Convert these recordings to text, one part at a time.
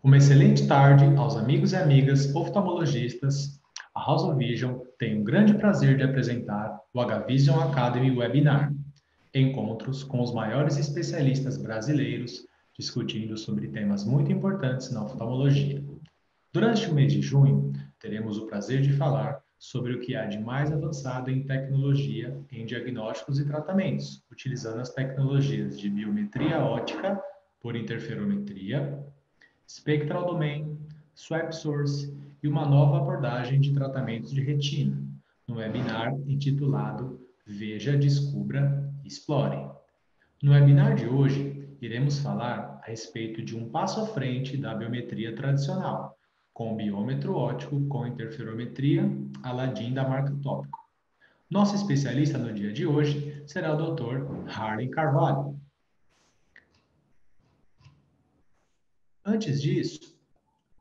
Uma excelente tarde aos amigos e amigas oftalmologistas. A House of Vision tem o grande prazer de apresentar o H-Vision Academy Webinar, encontros com os maiores especialistas brasileiros discutindo sobre temas muito importantes na oftalmologia. Durante o mês de junho, teremos o prazer de falar sobre o que há de mais avançado em tecnologia em diagnósticos e tratamentos, utilizando as tecnologias de biometria óptica por interferometria, Spectral Domain, Swap Source e uma nova abordagem de tratamentos de retina, no webinar intitulado Veja, Descubra, Explore. No webinar de hoje, iremos falar a respeito de um passo à frente da biometria tradicional, com o biômetro óptico com interferometria Aladdin da marca Tópico. Nosso especialista no dia de hoje será o Dr. Harley Carvalho. Antes disso,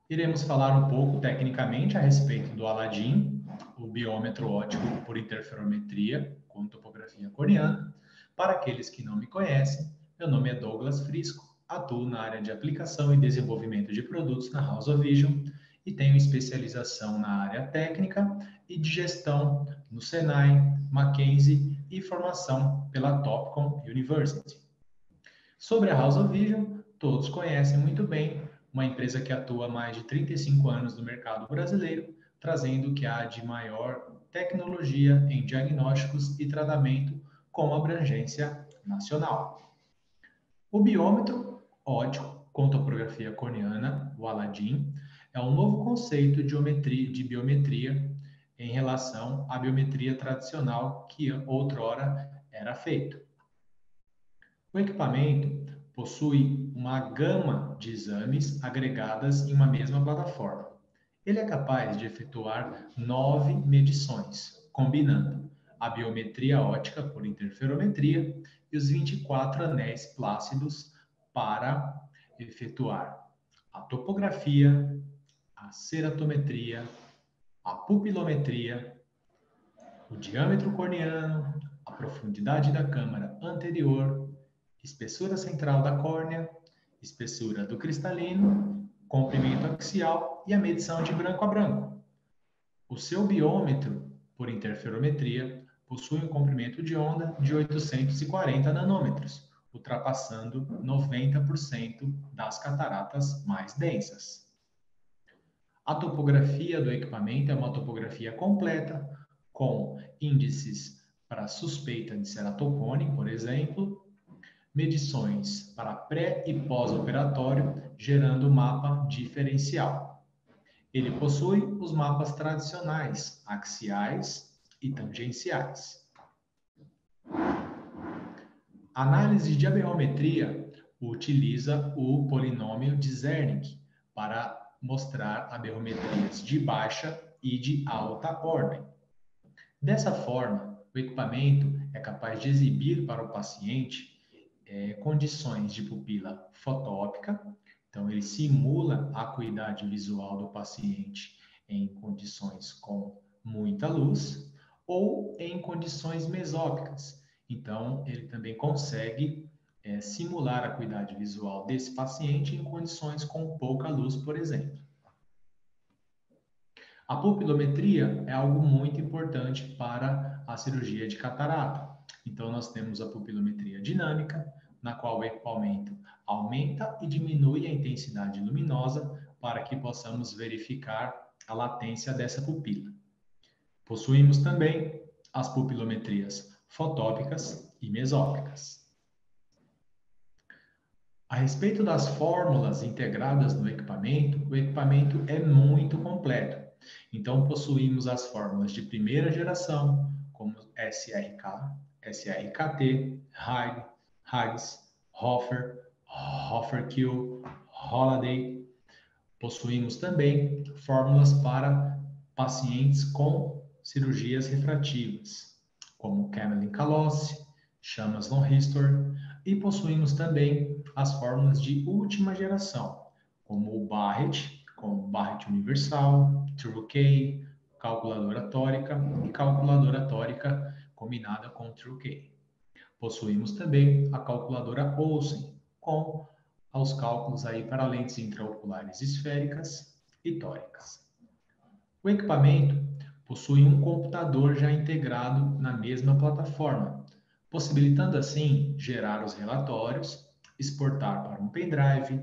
iremos falar um pouco tecnicamente a respeito do Aladdin, o biômetro óptico por interferometria com topografia corneana. Para aqueles que não me conhecem, meu nome é Douglas Frisco, atuo na área de aplicação e desenvolvimento de produtos na House of Vision e tenho especialização na área técnica e de gestão no Senai, Mackenzie e formação pela Topcon University. Sobre a House of Vision, todos conhecem muito bem, uma empresa que atua há mais de 35 anos no mercado brasileiro, trazendo o que há de maior tecnologia em diagnósticos e tratamento com abrangência nacional. O biômetro óptico com topografia corneana, o Aladdin, é um novo conceito de biometria em relação à biometria tradicional que outrora era feito. O equipamento possui uma gama de exames agregadas em uma mesma plataforma. Ele é capaz de efetuar 9 medições, combinando a biometria óptica por interferometria e os 24 anéis plácidos para efetuar a topografia, a ceratometria, a pupilometria, o diâmetro corneano, a profundidade da câmara anterior, espessura central da córnea, espessura do cristalino, comprimento axial e a medição de branco a branco. O seu biômetro, por interferometria, possui um comprimento de onda de 840 nanômetros, ultrapassando 90% das cataratas mais densas. A topografia do equipamento é uma topografia completa, com índices para suspeita de ceratocone, por exemplo, medições para pré e pós-operatório, gerando mapa diferencial. Ele possui os mapas tradicionais, axiais e tangenciais. A análise de aberrometria utiliza o polinômio de Zernike para mostrar aberrometrias de baixa e de alta ordem. Dessa forma, o equipamento é capaz de exibir para o paciente condições de pupila fotópica, então ele simula a acuidade visual do paciente em condições com muita luz, ou em condições mesópicas. Então, ele também consegue simular a acuidade visual desse paciente em condições com pouca luz, por exemplo. A pupilometria é algo muito importante para a cirurgia de catarata. Então, nós temos a pupilometria dinâmica, na qual o equipamento aumenta e diminui a intensidade luminosa para que possamos verificar a latência dessa pupila. Possuímos também as pupilometrias fotópicas e mesópicas. A respeito das fórmulas integradas no equipamento, o equipamento é muito completo. Então, possuímos as fórmulas de primeira geração, como SRK, SRKT, Hags, Hofer, Hofer-Q, Holaday. Possuímos também fórmulas para pacientes com cirurgias refrativas, como Camelin-Kalose, Chamas-Von Ristor, e possuímos também as fórmulas de última geração, como o Barrett, com Barrett Universal, TrueK, calculadora tórica e calculadora tórica combinada com TrueK. Possuímos também a calculadora Olsen, com aos cálculos aí para lentes intraoculares esféricas e tóricas. O equipamento possui um computador já integrado na mesma plataforma, possibilitando assim gerar os relatórios, exportar para um pendrive,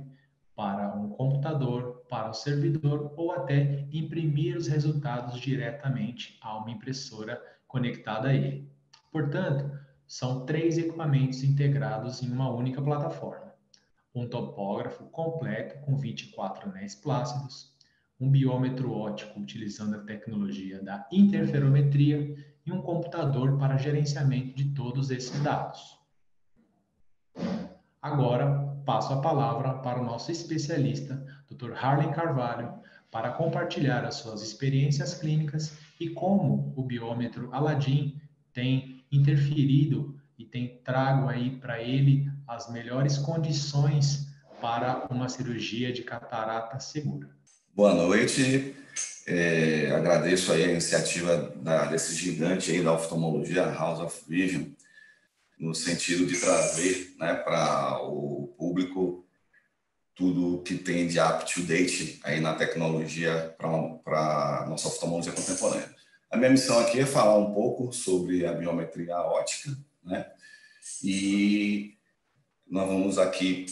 para um computador, para o servidor ou até imprimir os resultados diretamente a uma impressora conectada a ele. Portanto, são 3 equipamentos integrados em uma única plataforma: um topógrafo completo com 24 anéis plácidos, um biômetro óptico utilizando a tecnologia da interferometria e um computador para gerenciamento de todos esses dados. Agora, passo a palavra para o nosso especialista, Dr. Harlen Carvalho, para compartilhar as suas experiências clínicas e como o biômetro Aladdin tem interferido e tem trago aí para ele as melhores condições para uma cirurgia de catarata segura. Boa noite, agradeço aí a iniciativa desse gigante aí da oftalmologia, House of Vision, no sentido de trazer, né, para o público tudo que tem de up-to-date aí na tecnologia para a nossa oftalmologia contemporânea. A minha missão aqui é falar um pouco sobre a biometria óptica, né? E nós vamos aqui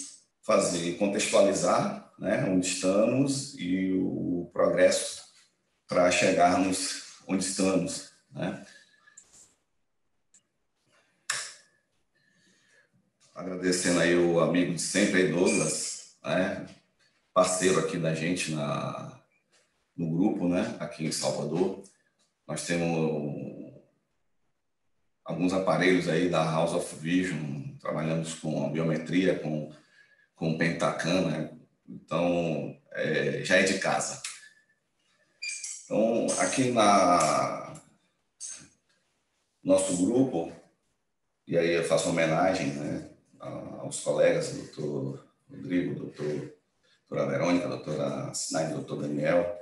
contextualizar, né, onde estamos e o progresso para chegarmos onde estamos, né? Agradecendo aí o amigo de sempre, aí, Douglas, né, parceiro aqui da gente no grupo, né, aqui em Salvador. Nós temos alguns aparelhos aí da House of Vision, trabalhamos com a biometria, com o Pentacam, né? Então, já é de casa. Então, aqui nosso grupo, e aí eu faço homenagem, né, aos colegas, doutor Rodrigo, doutora Verônica, doutora Sinaide, doutor Daniel.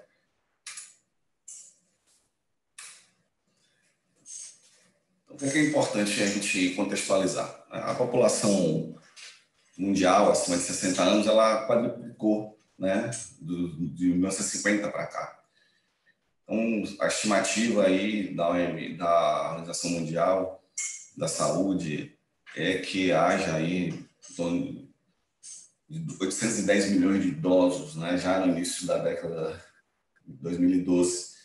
Então, o que é importante a gente contextualizar? A população mundial acima de 60 anos, ela quadruplicou, né, de 1950 para cá. Então, a estimativa aí da Organização Mundial da Saúde é que haja aí em torno de 810 milhões de idosos, né, já no início da década de 2012.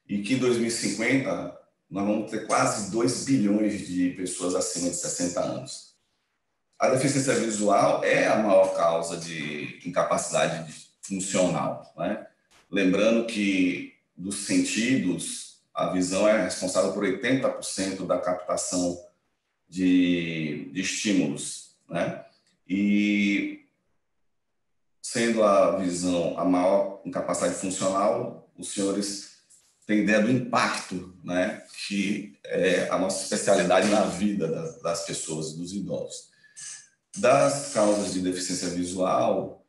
E que em 2050 nós vamos ter quase 2 bilhões de pessoas acima de 60 anos. A deficiência visual é a maior causa de incapacidade funcional, né? Lembrando que dos sentidos, a visão é responsável por 80% da captação de estímulos, né? E sendo a visão a maior incapacidade funcional, os senhores têm ideia do impacto, né, que é a nossa especialidade na vida das pessoas, dos idosos. Das causas de deficiência visual,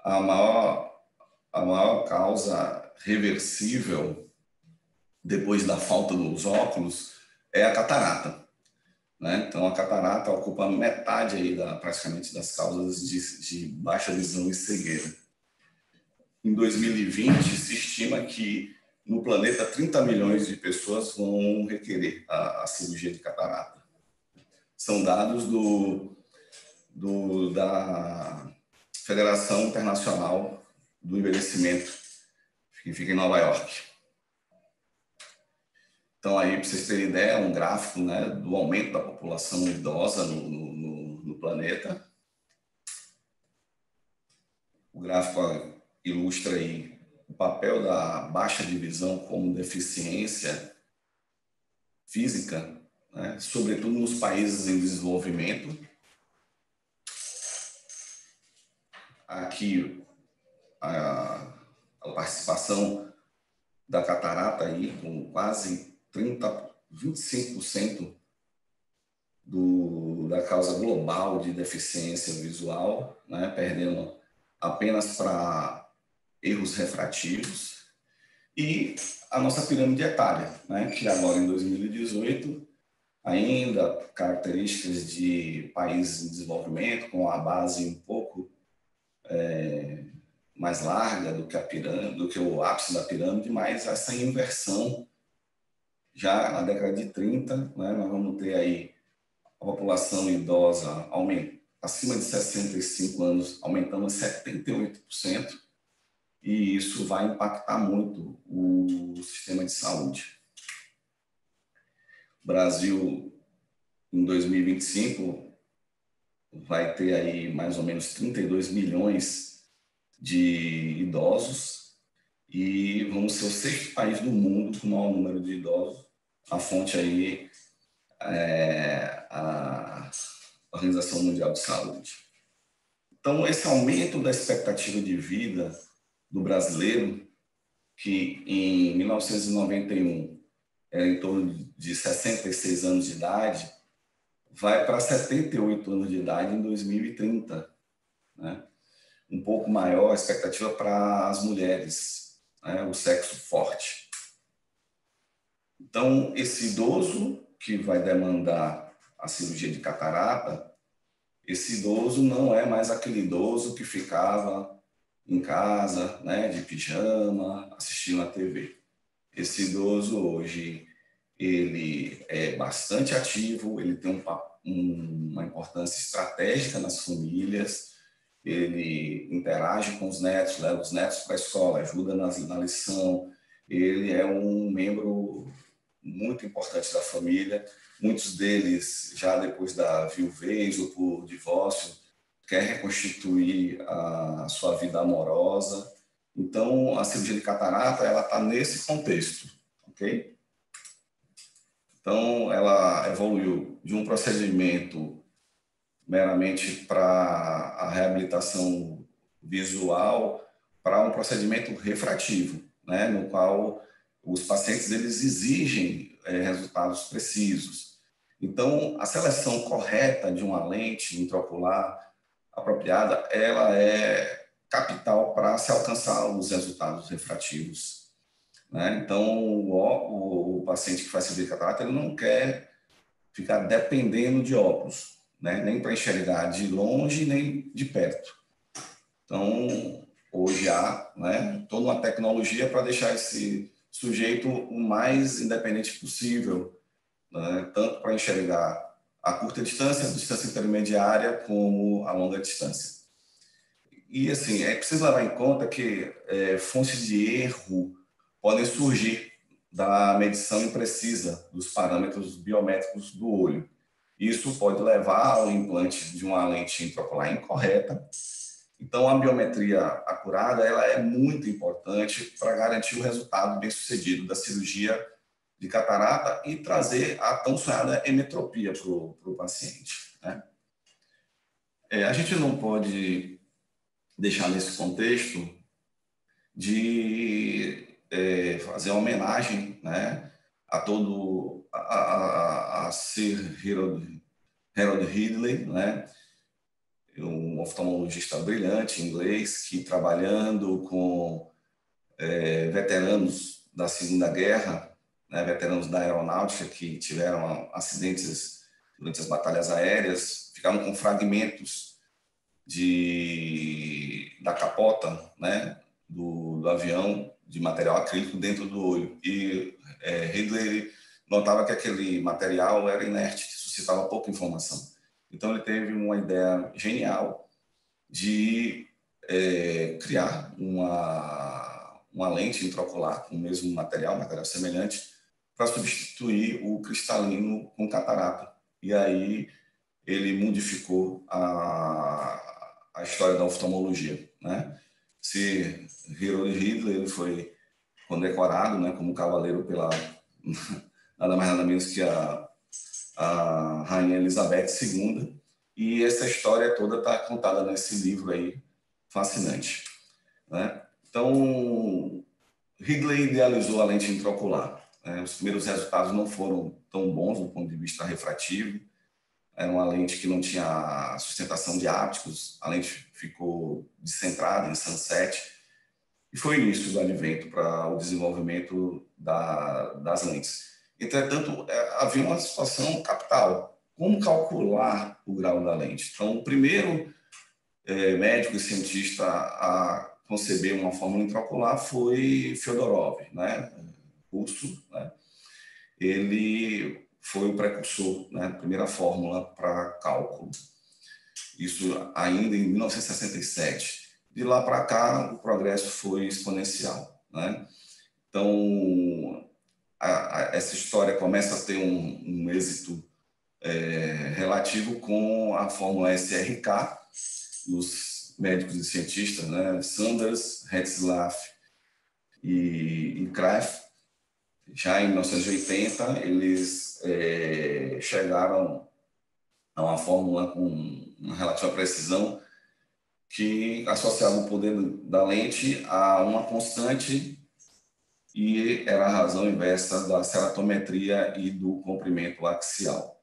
a maior causa reversível, depois da falta dos óculos, é a catarata, né? Então, a catarata ocupa metade aí praticamente das causas de baixa visão e cegueira. Em 2020, se estima que no planeta 30 milhões de pessoas vão requerer a cirurgia de catarata. São dados da Federação Internacional do Envelhecimento, que fica em Nova York. Então, aí, para vocês terem ideia, um gráfico, né, do aumento da população idosa no planeta. O gráfico ilustra aí o papel da baixa de visão como deficiência física, né, sobretudo nos países em desenvolvimento. Aqui a participação da catarata aí com quase 25% da causa global de deficiência visual, né, perdendo apenas para erros refrativos. E a nossa pirâmide etária, né, que agora em 2018, ainda características de países em desenvolvimento, com a base um pouco mais larga do que a pirâmide, do que o ápice da pirâmide, mas essa inversão já na década de 30, né, nós vamos ter aí a população idosa acima de 65 anos aumentando em 78%, e isso vai impactar muito o sistema de saúde. O Brasil, em 2025, vai ter aí mais ou menos 32 milhões de idosos e vamos ser o 6º país do mundo com o maior número de idosos. A fonte aí é a Organização Mundial de Saúde. Então, esse aumento da expectativa de vida do brasileiro, que em 1991 era em torno de 66 anos de idade, vai para 78 anos de idade em 2030, né? Um pouco maior a expectativa para as mulheres, né? O sexo forte. Então, esse idoso que vai demandar a cirurgia de catarata, esse idoso não é mais aquele idoso que ficava em casa, né, de pijama, assistindo a TV. Esse idoso hoje, ele é bastante ativo, ele tem uma importância estratégica nas famílias, ele interage com os netos, leva os netos para a escola, ajuda na lição, ele é um membro muito importante da família. Muitos deles, já depois da viuvez ou por divórcio, quer reconstituir a sua vida amorosa. Então, a cirurgia de catarata, ela está nesse contexto, ok? Então, ela evoluiu de um procedimento meramente para a reabilitação visual para um procedimento refrativo, né, no qual os pacientes eles exigem resultados precisos. Então, a seleção correta de uma lente intraocular apropriada, ela é capital para se alcançar os resultados refrativos, né? Então, o paciente que faz cirurgia de catarata, ele não quer ficar dependendo de óculos, né? Nem para enxergar de longe, nem de perto. Então, hoje há, né, toda uma tecnologia para deixar esse sujeito o mais independente possível, né? Tanto para enxergar a curta distância, a distância intermediária, como a longa distância. E, assim, é preciso levar em conta que fontes de erro podem surgir da medição imprecisa dos parâmetros biométricos do olho. Isso pode levar ao implante de uma lente intraocular incorreta. Então, a biometria acurada, ela é muito importante para garantir o resultado bem-sucedido da cirurgia de catarata e trazer a tão sonhada emetropia para o paciente, né? A gente não pode deixar nesse contexto de fazer uma homenagem, né, a Sir Harold Ridley, né, um oftalmologista brilhante inglês que, trabalhando com veteranos da Segunda Guerra, né, veteranos da aeronáutica que tiveram acidentes durante as batalhas aéreas, ficaram com fragmentos da capota, né, do avião, de material acrílico dentro do olho. E Ridley notava que aquele material era inerte, que suscitava pouca informação. Então, ele teve uma ideia genial de criar uma lente intraocular com o mesmo material semelhante, para substituir o cristalino com catarata. E aí ele modificou a história da oftalmologia, né? Sir Harold Ridley, ele foi condecorado, né, como cavaleiro pela nada mais nada menos que a Rainha Elizabeth II, e essa história toda está contada nesse livro aí, fascinante, né? Então, Ridley idealizou a lente intraocular. Os primeiros resultados não foram tão bons do ponto de vista refrativo. Era uma lente que não tinha sustentação de ápticos, a lente ficou descentrada em sunset, e foi o início do advento para o desenvolvimento das lentes. Entretanto, havia uma situação capital: como calcular o grau da lente? Então, o primeiro médico e cientista a conceber uma fórmula intraocular foi Fyodorov, né, russo, né? Ele foi o precursor, né, da primeira fórmula para cálculo. Isso ainda em 1967. De lá para cá, o progresso foi exponencial, né? Então, essa história começa a ter um êxito relativo com a fórmula SRK, dos médicos e cientistas, né? Sanders, Retzlaff e Kraft. Já em 1980, eles chegaram a uma fórmula com uma relativa precisão que associava o poder da lente a uma constante e era a razão inversa da ceratometria e do comprimento axial.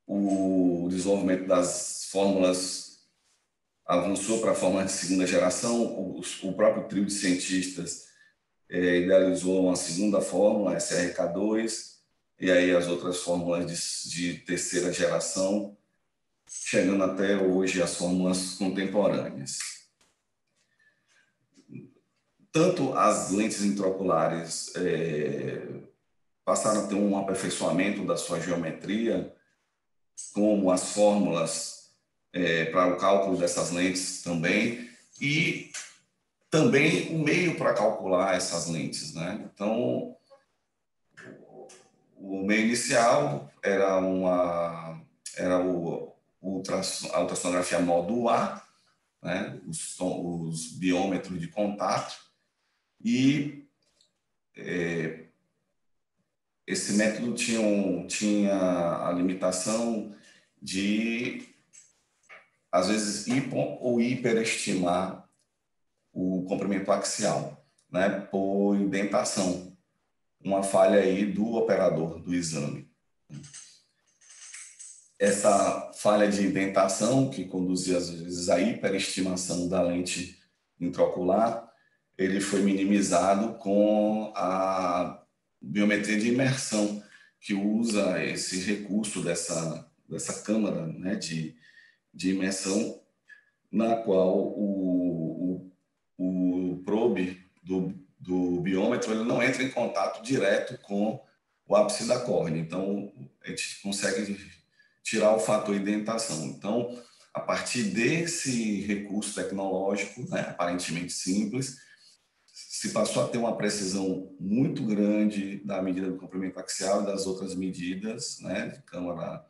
O desenvolvimento das fórmulas avançou para a fórmula de segunda geração. O próprio trio de cientistas idealizou uma segunda fórmula, SRK2, e aí as outras fórmulas de terceira geração, chegando até hoje às fórmulas contemporâneas. Tanto as lentes intraoculares passaram a ter um aperfeiçoamento da sua geometria, como as fórmulas para o cálculo dessas lentes também, e também o meio para calcular essas lentes, né? Então, o meio inicial era a ultrassonografia módulo A, né? Os biômetros de contato, e esse método tinha a limitação de, às vezes, ou hiperestimar o comprimento axial, né, por indentação, uma falha aí do operador do exame. Essa falha de indentação, que conduzia, às vezes, à hiperestimação da lente intraocular, ele foi minimizado com a biometria de imersão, que usa esse recurso dessa câmara, né, de imersão, na qual o probe do biômetro ele não entra em contato direto com o ápice da córnea. Então, a gente consegue tirar o fator indentação. Então, a partir desse recurso tecnológico, né, aparentemente simples, se passou a ter uma precisão muito grande da medida do comprimento axial e das outras medidas, né, de câmara,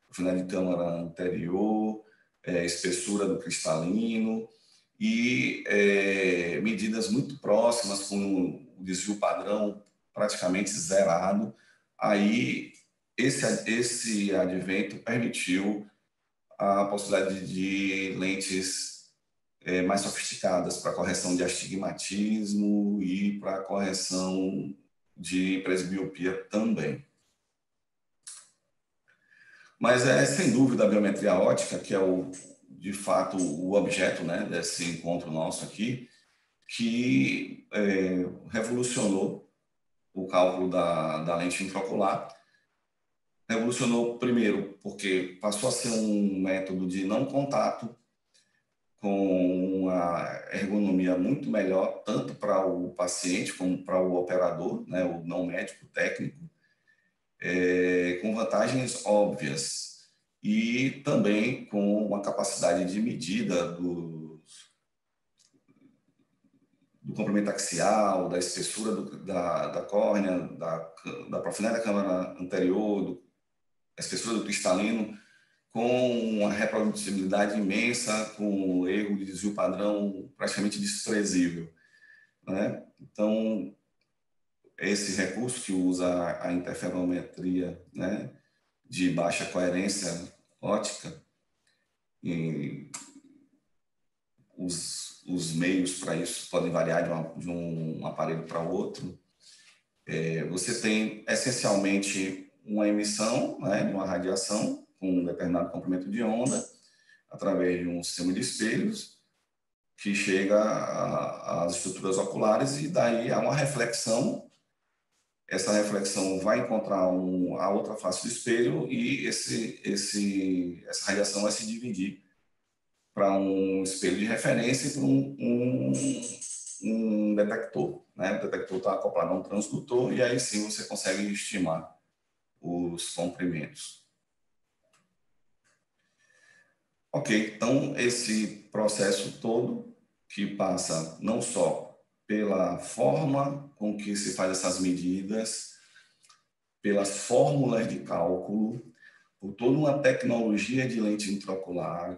profundidade de câmara anterior, espessura do cristalino e medidas muito próximas, com o desvio padrão praticamente zerado. Aí, esse advento permitiu a possibilidade de lentes mais sofisticadas para correção de astigmatismo e para correção de presbiopia também. Mas sem dúvida a biometria óptica, que é de fato o objeto, né, desse encontro nosso aqui, que revolucionou o cálculo da lente intraocular. Revolucionou primeiro porque passou a ser um método de não contato, com uma ergonomia muito melhor, tanto para o paciente como para o operador, né, o não médico técnico, com vantagens óbvias e também com uma capacidade de medida do comprimento axial, da espessura da córnea, da profundidade da câmara anterior, da espessura do cristalino, com uma reprodutibilidade imensa, com erro de desvio padrão praticamente desprezível, né? Então, esse recurso que usa a interferometria, né, de baixa coerência óptica, e os meios para isso podem variar de um aparelho para outro. Você tem, essencialmente, uma emissão, né, de uma radiação com um determinado comprimento de onda, através de um sistema de espelhos, que chega às estruturas oculares, e daí há uma reflexão essa reflexão vai encontrar a outra face do espelho e essa radiação vai se dividir para um espelho de referência e para um detector. Né? O detector está acoplado a um transdutor e aí sim você consegue estimar os comprimentos. Ok, então esse processo todo que passa não só pela forma com que se faz essas medidas, pelas fórmulas de cálculo, por toda uma tecnologia de lente intraocular,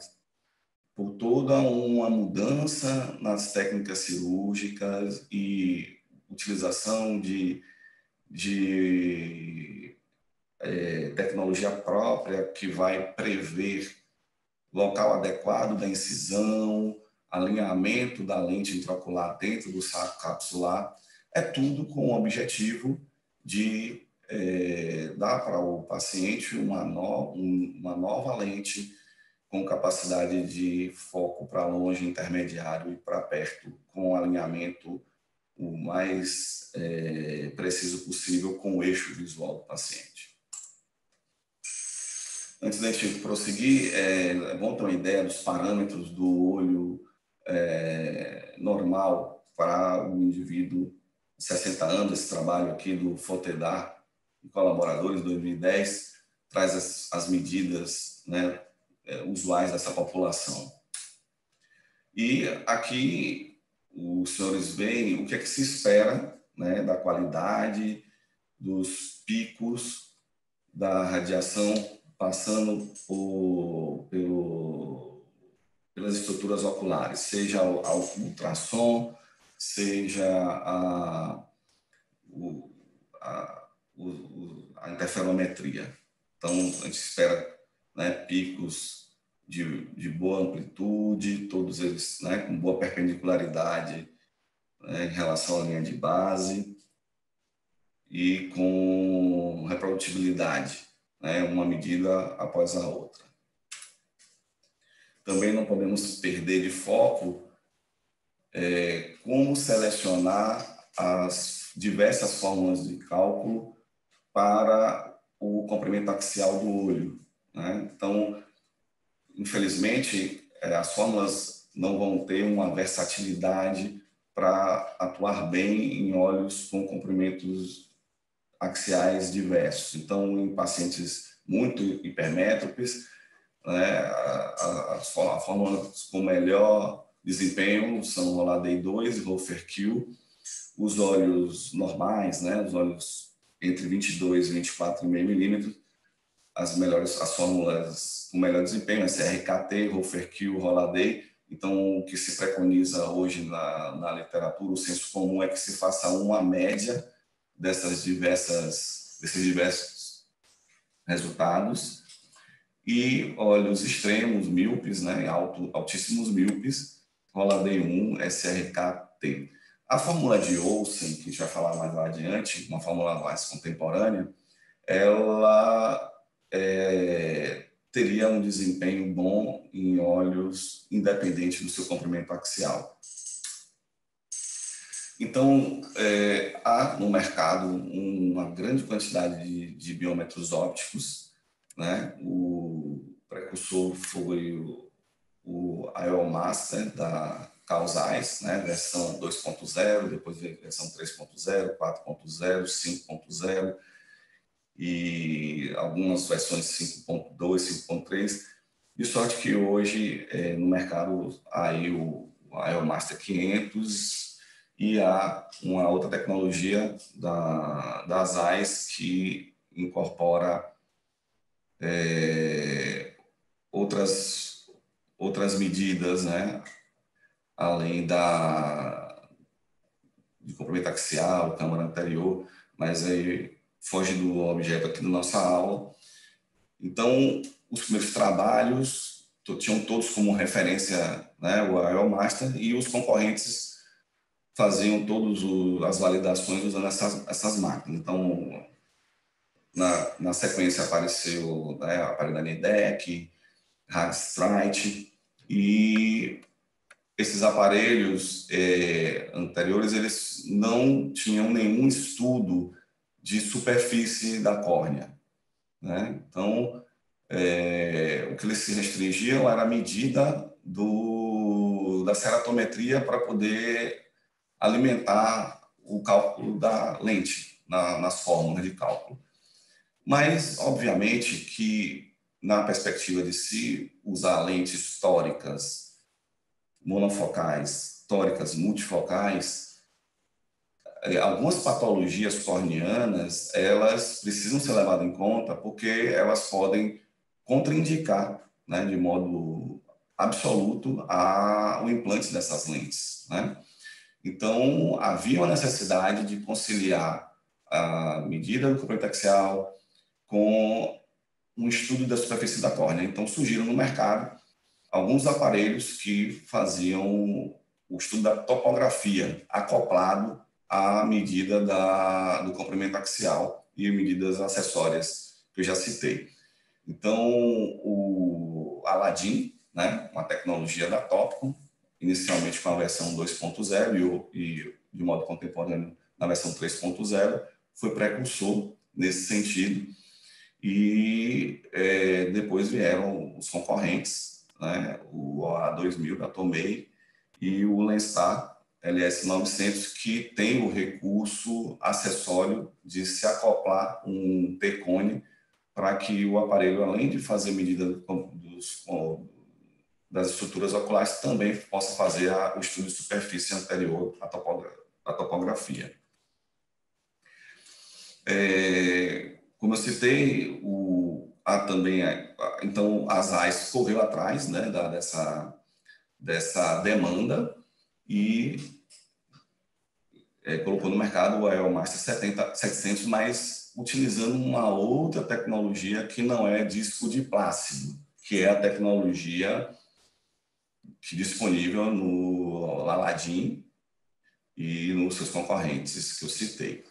por toda uma mudança nas técnicas cirúrgicas e utilização de tecnologia própria que vai prever local adequado da incisão, alinhamento da lente intraocular dentro do saco capsular, é tudo com o objetivo de dar para o paciente uma nova lente com capacidade de foco para longe, intermediário e para perto, com alinhamento o mais preciso possível com o eixo visual do paciente. Antes da gente prosseguir, é bom ter uma ideia dos parâmetros do olho normal para o indivíduo de 60 anos. Esse trabalho aqui do Fotedar e colaboradores, 2010, traz as medidas, né, usuais dessa população. E aqui os senhores veem o que é que se espera, né, da qualidade, dos picos da radiação passando pelas estruturas oculares, seja ao ultrassom, seja a interferometria. Então, a gente espera, né, picos de boa amplitude, todos eles, né, com boa perpendicularidade, né, em relação à linha de base e com reprodutibilidade, né, uma medida após a outra. Também não podemos perder de foco como selecionar as diversas fórmulas de cálculo para o comprimento axial do olho, né? Então, infelizmente, as fórmulas não vão ter uma versatilidade para atuar bem em olhos com comprimentos axiais diversos. Então, em pacientes muito hipermétropes, né, as fórmulas com melhor desempenho são Holaday 2 e Hofer-Q. Os olhos normais, né, os olhos entre 22 e 24,5 milímetros, as fórmulas com melhor desempenho, SRKT, Hofer-Q, Holaday. Então, o que se preconiza hoje na literatura, o senso comum, é que se faça uma média desses diversos resultados. E olhos extremos, míopes, né, altíssimos míopes, Holaday 1, SRKT. A fórmula de Olsen, que a gente vai falar mais lá adiante, uma fórmula mais contemporânea, ela teria um desempenho bom em olhos independente do seu comprimento axial. Então, há no mercado uma grande quantidade de biômetros ópticos, né? O precursor foi o IOLMaster da Carl Zeiss, né? Versão 2.0, depois veio a versão 3.0, 4.0, 5.0 e algumas versões 5.2, 5.3. De sorte que hoje no mercado há aí o IOLMaster 500 e há uma outra tecnologia da Zeiss que incorpora outras medidas, né, além de comprimento axial, câmara anterior, mas aí foge do objeto aqui da nossa aula. Então, os primeiros trabalhos tinham todos como referência, né, o IOLMaster, e os concorrentes faziam todas as validações usando essas máquinas. Então, na sequência apareceu, né, a aparelho da Nidec, Hagstrite, e esses aparelhos anteriores, eles não tinham nenhum estudo de superfície da córnea, né? Então, o que eles se restringiam era a medida da ceratometria para poder alimentar o cálculo da lente nas fórmulas de cálculo. Mas, obviamente, que na perspectiva de se usar lentes tóricas monofocais, tóricas multifocais, algumas patologias corneanas, elas precisam ser levadas em conta porque elas podem contraindicar, né, de modo absoluto o implante dessas lentes, né? Então, havia uma necessidade de conciliar a medida do comprimento axial com um estudo da superfície da córnea. Então, surgiram no mercado alguns aparelhos que faziam o estudo da topografia acoplado à medida do comprimento axial e medidas acessórias que eu já citei. Então, o Aladdin, né, uma tecnologia da Topcon, inicialmente com a versão 2.0 e de modo contemporâneo na versão 3.0, foi precursor nesse sentido. E depois vieram os concorrentes, né, o OA2000 da Tomei e o Lenstar LS900, que tem o recurso acessório de se acoplar um T-cone para que o aparelho, além de fazer medida das estruturas oculares, também possa fazer o estudo de superfície anterior à topografia. Como eu citei, então a ZEISS correu atrás, né, dessa demanda e colocou no mercado o EOMaster 700, mas utilizando uma outra tecnologia que não é disco de plácido, que é a tecnologia disponível no Aladdin e nos seus concorrentes que eu citei.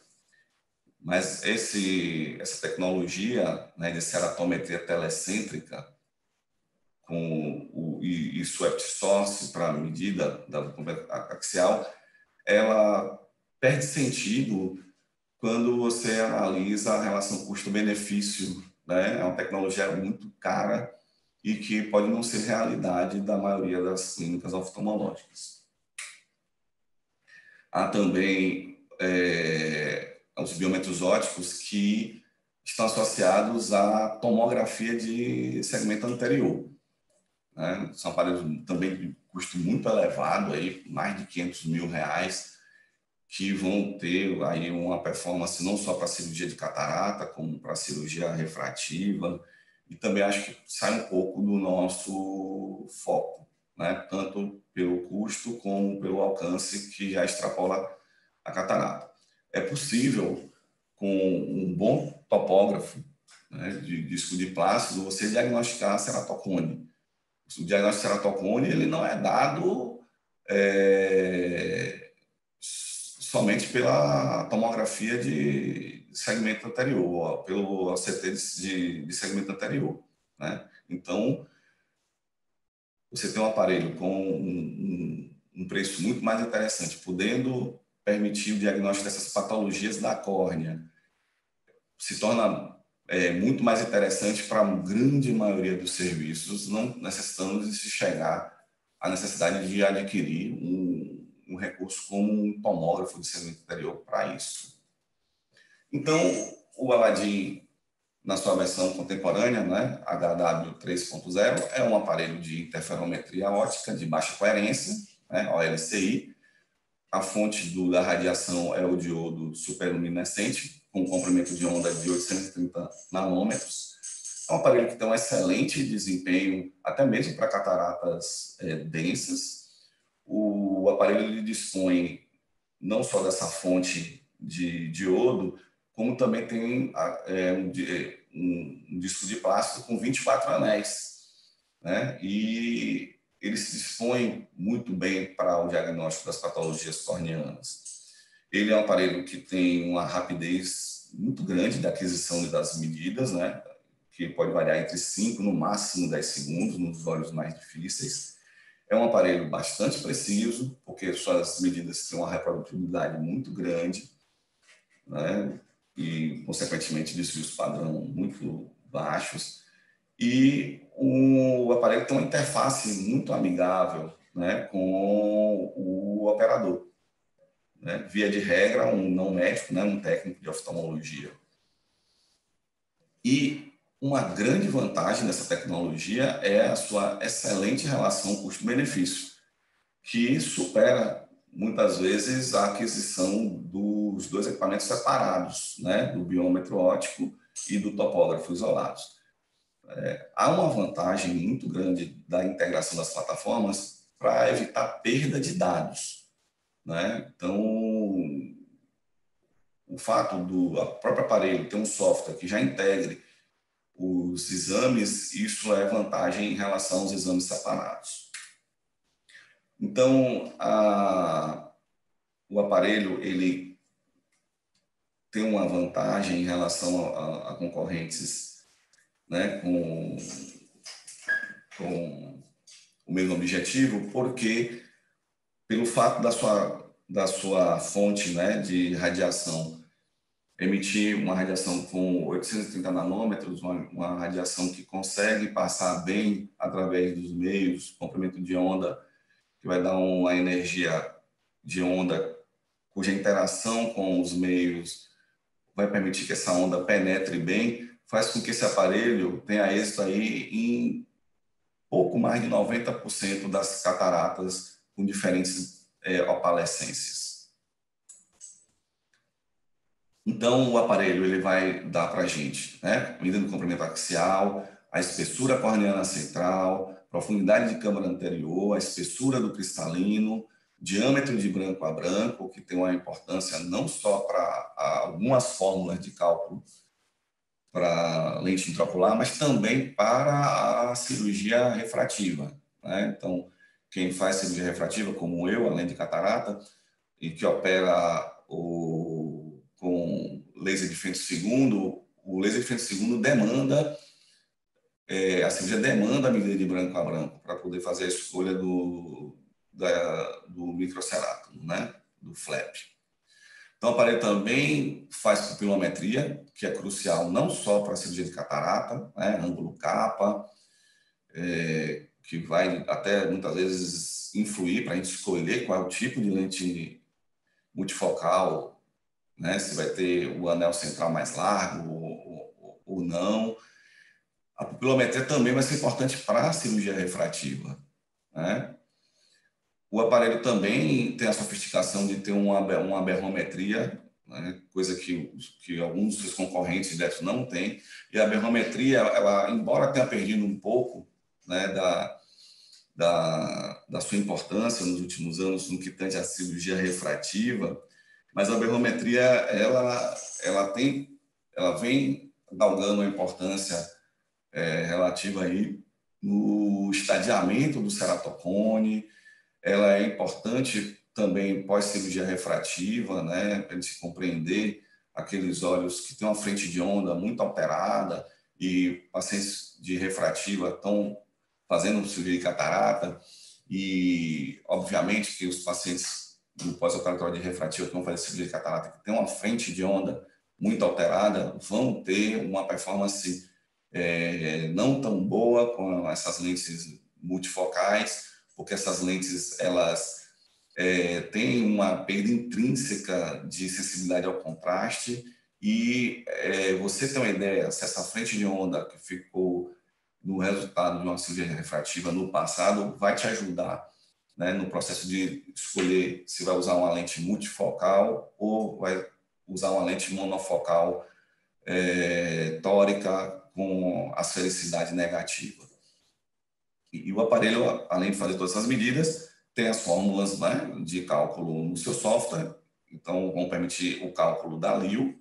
Mas essa tecnologia, né, de ceratometria telecêntrica e swept source para a medida da comprimento axial, ela perde sentido quando você analisa a relação custo-benefício, né? É uma tecnologia muito cara e que pode não ser realidade da maioria das clínicas oftalmológicas. Há também os biômetros ópticos que estão associados à tomografia de segmento anterior, né? São aparelhos também de custo muito elevado, aí, mais de R$500 mil, que vão ter aí uma performance não só para cirurgia de catarata, como para cirurgia refrativa, e também acho que sai um pouco do nosso foco, né? Tanto pelo custo como pelo alcance que já extrapola a catarata. É possível, com um bom topógrafo, né, de disco de plácido, você diagnosticar a ceratocone. O diagnóstico de ceratocone ele não é dado somente pela tomografia de segmento anterior, pelo OCT de segmento anterior, né? Então, você tem um aparelho com um preço muito mais interessante, podendo permitir o diagnóstico dessas patologias da córnea, se torna muito mais interessante para a grande maioria dos serviços, não necessitando de se chegar à necessidade de adquirir um recurso como um tomógrafo de segmento anterior para isso. Então, o Aladdin, na sua versão contemporânea, né, HW 3.0, é um aparelho de interferometria óptica de baixa coerência, né, OLCI. A fonte da radiação é o diodo superluminescente, com comprimento de onda de 830 nanômetros. É um aparelho que tem um excelente desempenho, até mesmo para cataratas densas. O aparelho ele dispõe não só dessa fonte de diodo, como também tem um disco de plástico com 24 anéis, né? E ele se dispõe muito bem para o diagnóstico das patologias corneanas. Ele é um aparelho que tem uma rapidez muito grande da aquisição das medidas, né? Que pode variar entre 5, no máximo 10 segundos, nos olhos mais difíceis. É um aparelho bastante preciso, porque suas medidas têm uma reprodutibilidade muito grande, né? e, consequentemente, desvios padrão muito baixos. E o aparelho tem uma interface muito amigável, né, com o operador, né? Via de regra, um não médico, né, um técnico de oftalmologia. E uma grande vantagem dessa tecnologia é a sua excelente relação custo-benefício, que supera muitas vezes a aquisição dos dois equipamentos separados, né, do biômetro óptico e do topógrafo isolados. Há uma vantagem muito grande da integração das plataformas para evitar perda de dados, né? Então, o fato do próprio aparelho ter um software que já integre os exames, isso é vantagem em relação aos exames separados. Então, o aparelho ele tem uma vantagem em relação a concorrentes, né, com o mesmo objetivo, porque pelo fato da sua fonte, né, de radiação emitir uma radiação com 830 nanômetros, uma radiação que consegue passar bem através dos meios, comprimento de onda, que vai dar uma energia de onda cuja interação com os meios vai permitir que essa onda penetre bem, faz com que esse aparelho tenha êxito aí em pouco mais de 90% das cataratas com diferentes opalescências. Então, o aparelho ele vai dar para a gente, né, medida do comprimento axial, a espessura corneana central, profundidade de câmara anterior, a espessura do cristalino, diâmetro de branco a branco, que tem uma importância não só para algumas fórmulas de cálculo para lente intraocular, mas também para a cirurgia refrativa, né? Então, quem faz cirurgia refrativa, como eu, além de catarata, e que opera com laser de fento segundo, o laser de fento segundo demanda, a cirurgia demanda a medida de branco a branco para poder fazer a escolha do microcerato, né? Do flap. Então, o aparelho também faz pupilometria, que é crucial não só para a cirurgia de catarata, né? Ângulo capa, que vai até muitas vezes influir para a gente escolher qual é o tipo de lente multifocal, né? Se vai ter o anel central mais largo ou não. A pupilometria também vai ser importante para a cirurgia refrativa, né? O aparelho também tem a sofisticação de ter uma aberrometria, né? Coisa que alguns dos seus concorrentes diretos não têm. E a aberrometria, ela, embora tenha perdido um pouco, né, da sua importância nos últimos anos no que tange à cirurgia refrativa, mas a aberrometria ela vem galgando uma importância relativa aí no estadiamento do ceratocone. Ela é importante também pós-cirurgia refrativa, né, para a gente compreender aqueles olhos que têm uma frente de onda muito alterada e pacientes de refrativa estão fazendo cirurgia de catarata e, obviamente, que os pacientes do pós-operatório de refrativa que vão fazer cirurgia de catarata que têm uma frente de onda muito alterada vão ter uma performance não tão boa com essas lentes multifocais, porque essas lentes elas têm uma perda intrínseca de sensibilidade ao contraste e você tem uma ideia, se essa frente de onda que ficou no resultado de uma cirurgia refrativa no passado vai te ajudar, né, no processo de escolher se vai usar uma lente multifocal ou vai usar uma lente monofocal tórica com asfericidade negativa. E o aparelho, além de fazer todas essas medidas, tem as fórmulas, né, de cálculo no seu software, então vão permitir o cálculo da LIO,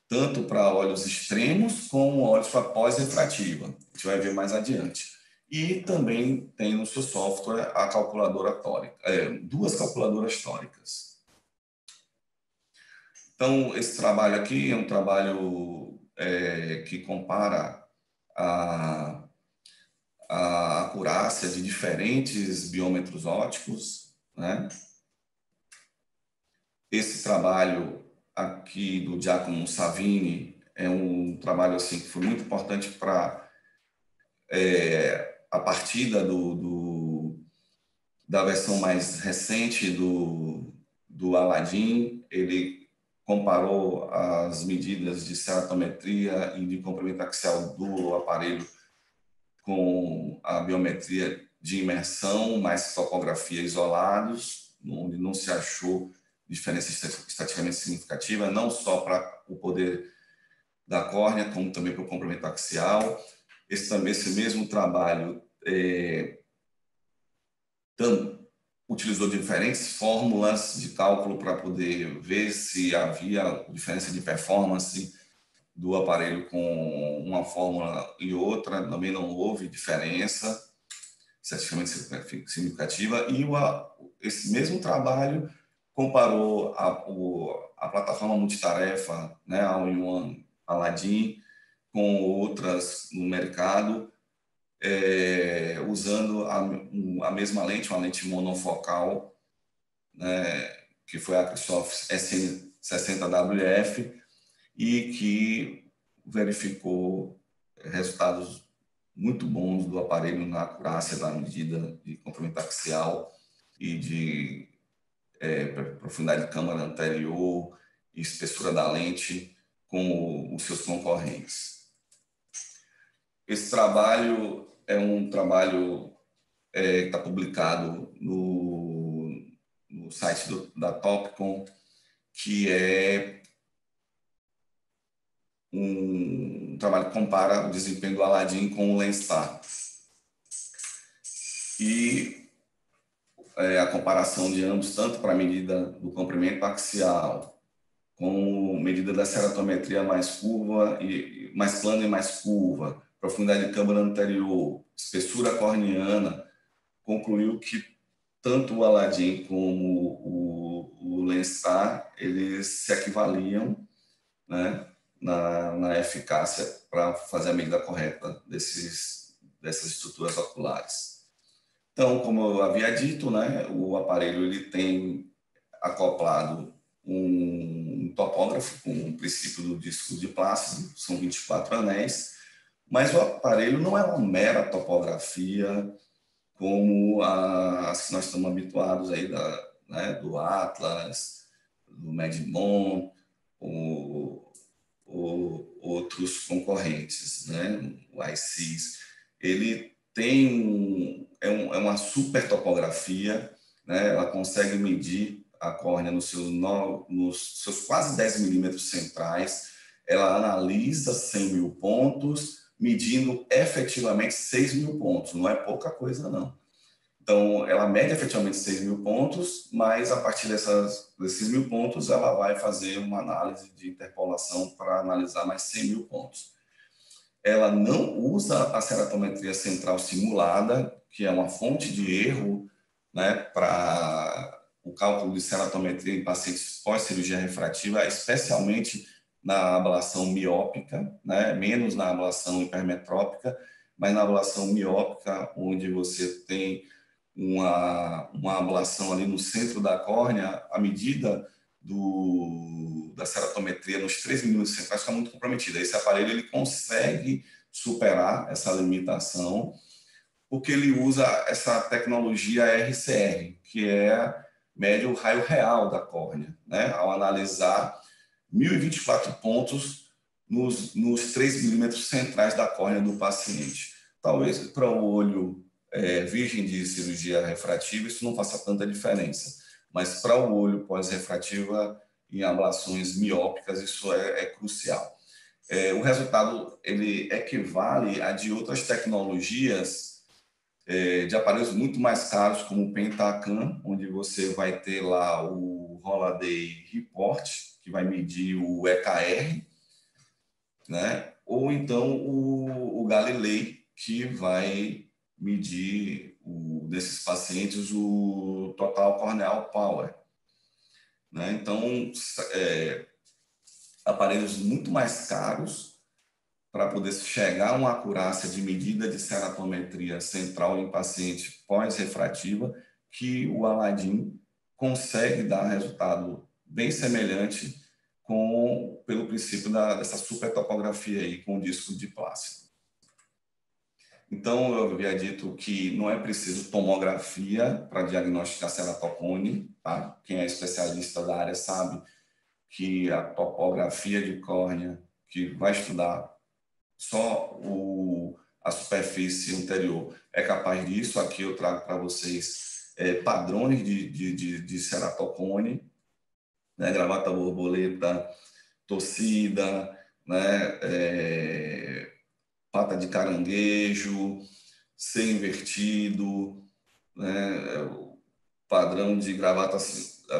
tanto para olhos extremos como olhos para pós-refrativa. A gente vai ver mais adiante. E também tem no seu software a calculadora tórica, duas calculadoras tóricas. Então, esse trabalho aqui é um trabalho que compara a acurácia de diferentes biômetros ópticos, né? Esse trabalho aqui do Giacomo Savini é um trabalho assim que foi muito importante para a partida da versão mais recente do Aladdin. Ele comparou as medidas de ceratometria e de comprimento axial do aparelho com a biometria de imersão, mais topografia isolados, onde não se achou diferença estatisticamente significativa, não só para o poder da córnea, como também para o comprimento axial. Esse mesmo trabalho utilizou diferentes fórmulas de cálculo para poder ver se havia diferença de performance do aparelho com uma fórmula e outra. Também não houve diferença estatisticamente significativa. E esse mesmo trabalho comparou a plataforma multitarefa, né, a All-in-One Aladdin, com outras no mercado, usando a mesma lente, uma lente monofocal, né, que foi a Christoph SN60WF, e que verificou resultados muito bons do aparelho na acurácia da medida de comprimento axial e de profundidade de câmara anterior e espessura da lente com os seus concorrentes. Esse trabalho é um trabalho que está publicado no site da Topcon, que é um trabalho que compara o desempenho do Aladdin com o Lenstar. E a comparação de ambos, tanto para a medida do comprimento axial, como medida da ceratometria mais curva, e mais plana e mais curva, profundidade de câmara anterior, espessura corneana, concluiu que tanto o Aladdin como o Lenstar, eles se equivaliam, né, na eficácia para fazer a medida correta dessas estruturas oculares. Então, como eu havia dito, né, o aparelho ele tem acoplado um topógrafo com o princípio do disco de Plácido, são 24 anéis, mas o aparelho não é uma mera topografia como as que nós estamos habituados aí do Atlas, do Medmon, ou outros concorrentes, né? O ICIS. Ele tem uma super topografia, né? Ela consegue medir a córnea nos seus quase 10 milímetros centrais. Ela analisa 100 mil pontos, medindo efetivamente 6 mil pontos. Não é pouca coisa, não. Então, ela mede efetivamente 6 mil pontos, mas a partir desses 1.000 pontos, ela vai fazer uma análise de interpolação para analisar mais 100 mil pontos. Ela não usa a ceratometria central simulada, que é uma fonte de erro, né, para o cálculo de ceratometria em pacientes pós-cirurgia refrativa, especialmente na ablação miópica, né, menos na ablação hipermetrópica, mas na ablação miópica, onde você tem uma ablação ali no centro da córnea, a medida da ceratometria nos 3 milímetros centrais está muito comprometida. Esse aparelho ele consegue superar essa limitação, porque ele usa essa tecnologia RCR, que mede o raio real da córnea, né? Ao analisar 1.024 pontos nos 3 milímetros centrais da córnea do paciente. Talvez para o olho virgem de cirurgia refrativa isso não faça tanta diferença, mas para o olho pós-refrativa em ablações miópicas isso é crucial. O resultado ele equivale a de outras tecnologias de aparelhos muito mais caros, como o Pentacam, onde você vai ter lá o Holaday Report, que vai medir o EKR, né? Ou então o Galilei, que vai medir desses pacientes o Total Corneal Power, né? Então, aparelhos muito mais caros para poder chegar a uma acurácia de medida de ceratometria central em paciente pós-refrativa, que o Aladdin consegue dar resultado bem semelhante pelo princípio dessa supertopografia aí com o disco de plástico. Então, eu havia dito que não é preciso tomografia para diagnosticar ceratocone, tá? Quem é especialista da área sabe que a topografia de córnea, que vai estudar só a superfície anterior, é capaz disso. Aqui eu trago para vocês padrões de ceratocone, né? Gravata borboleta, torcida, né? Pata de caranguejo, C invertido, né? Padrão de gravata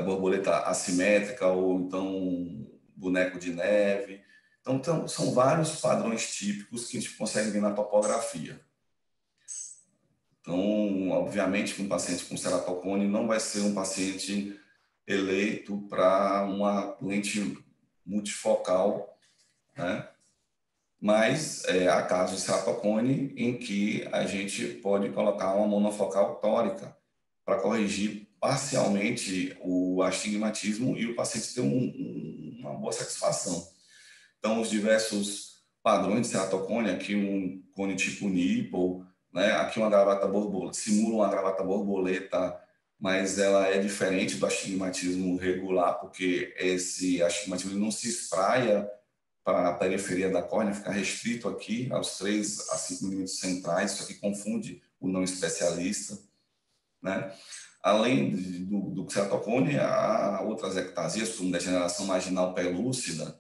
borboleta assimétrica ou então boneco de neve. Então, são vários padrões típicos que a gente consegue ver na topografia. Então, obviamente, um paciente com ceratocone não vai ser um paciente eleito para uma lente multifocal, né? Mas há casos de ceratocone em que a gente pode colocar uma monofocal tórica para corrigir parcialmente o astigmatismo e o paciente ter uma boa satisfação. Então, os diversos padrões de ceratocone, aqui um cone tipo nipple, né? Aqui uma gravata borboleta, simula uma gravata borboleta, mas ela é diferente do astigmatismo regular, porque esse astigmatismo não se espraia para a periferia da córnea, fica restrito aqui aos 3 a 5 milímetros centrais. Isso aqui confunde o não especialista, né? Além do ceratocone, há outras ectasias, como degeneração marginal pelúcida,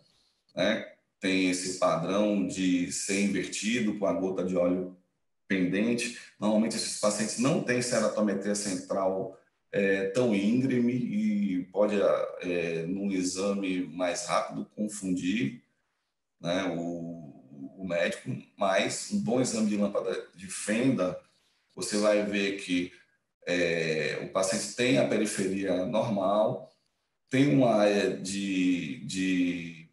né? Tem esse padrão de ser invertido com a gota de óleo pendente. Normalmente esses pacientes não têm ceratometria central tão íngreme e pode, num exame mais rápido, confundir, né, o médico. Mas um bom exame de lâmpada de fenda, você vai ver que o paciente tem a periferia normal, tem uma área de